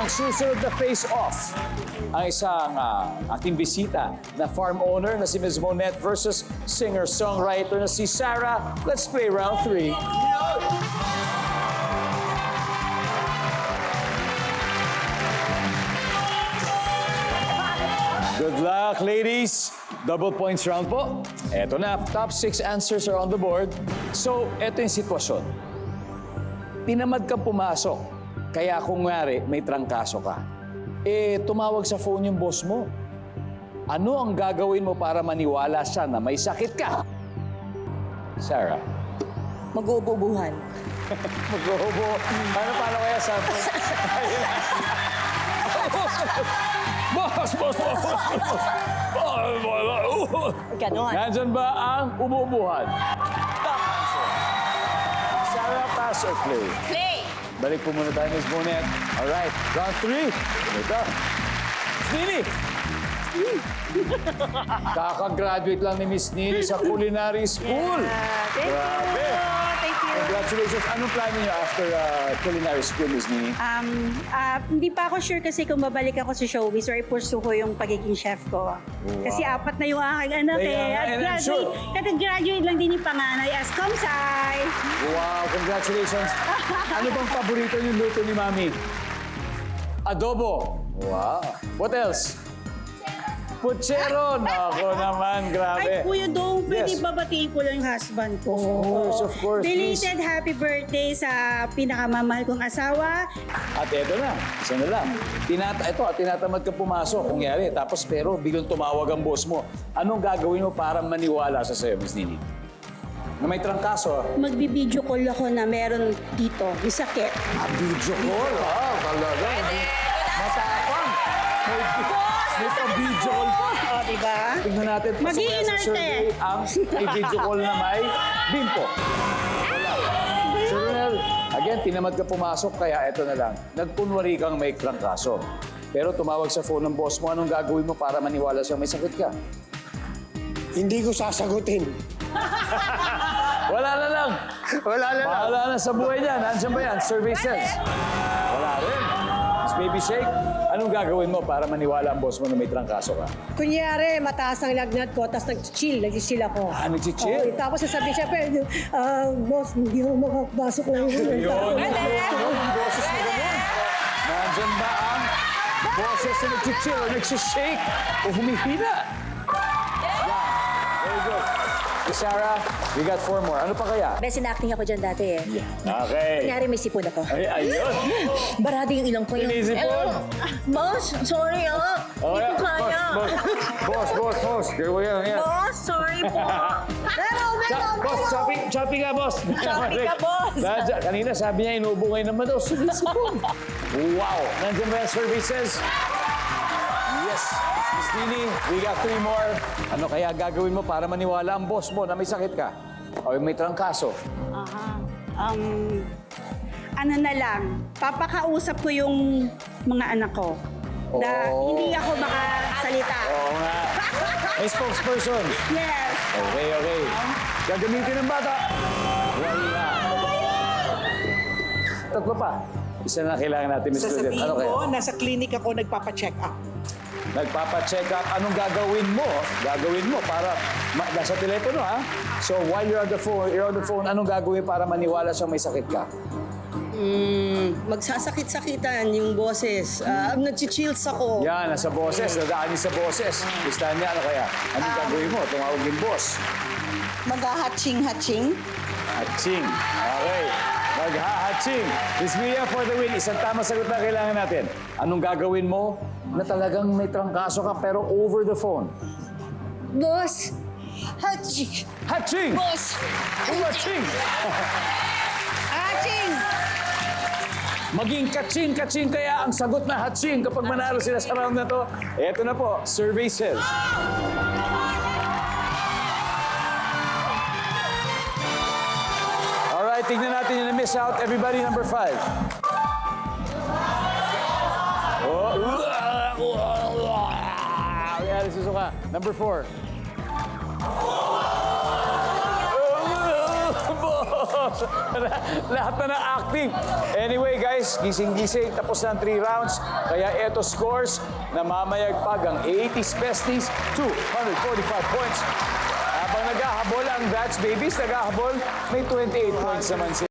susunod na face-off ang isang ating bisita na farm owner na si Ms. Monette versus singer-songwriter na si Sarah. Let's play round 3. Good luck, ladies. Double points round po. Eto na, top 6 answers are on the board. So, eto yung sitwasyon. Tinamad kang pumasok. Kaya kung ngari, may trangkaso ka. Tumawag sa phone yung boss mo. Ano ang gagawin mo para maniwala siya na may sakit ka? Sarah. Mag-uubuhan. Mag-uubo. Paano kaya sa... Boss! Ganon. Nandyan ba ang umuubuhan? Top answer. Sarah, pass or play? Play! Balik po muna tayo, Ms. Monette. Alright, round 3. Ito. Nini! Kaka-graduate lang ni Miss Nini sa culinary school. Thank Grabe. you. Thank you. Congratulations. Anong plano niyo after culinary school, Miss Nini? Hindi pa ako sure kasi kung babalik ako sa showbiz or i-pursue ko yung pagiging chef ko. Kasi 4 na yung aking anak Kaya nga, and I'm sure- Kata-graduate lang din yung panganay as Kamsay. Wow, congratulations. Ano bang paborito niyong luto ni Mami? Adobo. Wow. What else? Puchero. Nako naman, Ay, grabe. Kuya Dong, pwede Yes. babatiin ko lang yung husband ko. Of course, please. Belated happy birthday sa pinakamamahal kong asawa. At eto na, isa na lang. Tinatamad ka pumasok, kungyari. Tapos pero biglang tumawag ang boss mo. Anong gagawin mo para maniwala sa sayo, Miss Nini? Na may trangkaso. Magbi-video call ako na meron dito, may sakit. Video call? Wow, talaga. Matapang. May pa-video call pa. O, diba? Tingnan natin. pasok Magiging kaya sa arte. survey ang may video call na may bimpo. Sir Ronel, again, tinamad ka pumasok, kaya eto na lang. Nagpunwari kang may trangkaso. Pero tumawag sa phone ng boss mo, anong gagawin mo para maniwala siyang may sakit ka? Hindi ko sasagutin. Wala na lang. Wala na lang. Bahala na sa buhay niya. Nandiyan ba yan? Survey says. Wala rin. Miss Baby Shake, anong gagawin mo para maniwala ang boss mo na may trangkaso ka? Kunyari, mataas ang lagnat ko, tapos nag-chill ako. Nag-chill? Tapos sasabihin siya, boss, hindi ako makapasok na yun. Yung boses mo ganun. Nandiyan ba ang boses na nag-chill o nag-shake o humihina? Yeah. Very good. Okay, Sarah, we got 4 more. Ano pa kaya? Best in acting ako dyan dati eh. Okay. Kunyari, may sipon ako. Ay, ayun. Barado yung ilong ko yung... Sinisipon. Boss, sorry ah. Hindi ko kaya. Boss. Here we are. Boss, sorry po. Boss, choppy ka, boss. Choppy ka, boss. Kanina sabi niya, inuubo ngayon naman daw. Sinisipon. Wow. Nandiyan ba yung services? Yes. Miss Nini, we got 3 more. Ano kaya gagawin mo para maniwala ang boss mo na may sakit ka? O may trangkaso? Ano na lang, papakausap ko yung mga anak ko. Na Oh. hindi ako makasalita. Oo nga. May spokesperson. Yes. Okay. Gagamitin ng bata. Wala. Tatlo pa. Isa na kailangan natin, Miss Claudette. Sasabihin Ano kaya? ko, nasa clinic ako nagpapacheck up. Nagpapa-check up. Anong gagawin mo? Para nasa telepono, ha? So while you're on the phone, anong gagawin para maniwala siyang may sakit ka? Magsasakit-sakitan yung boses. Nag-chills ako. Yan, nasa boses. Nadaan niya sa boses. Listahan niya, ano kaya? Anong gagawin mo? Tumawag yung boss. Mag-hatching-hatching. Hatching. Okay. Magha-hatching. Miss Mia for the win. Isang tamang sagot na kailangan natin. Anong gagawin mo na talagang may trangkaso ka pero over the phone? Boss! Hatching! Hatching! Boss! Hatching! Hatching! Maging kaching-kaching kaya ang sagot na hatching kapag manalo sila sa round na to. Eto na po, survey says. Alright, tignan natin yung na-miss out. Everybody, number 5. Kaya susuka. Number 4. Boss! Lahat na ng acting. Anyway, guys, gising-gising. Tapos na ang 3 rounds. Kaya eto scores. Namamayagpag ang 80s Besties. 245 points. Habang naghahabol ang That's Babies, naghahabol, may 28 points naman sila.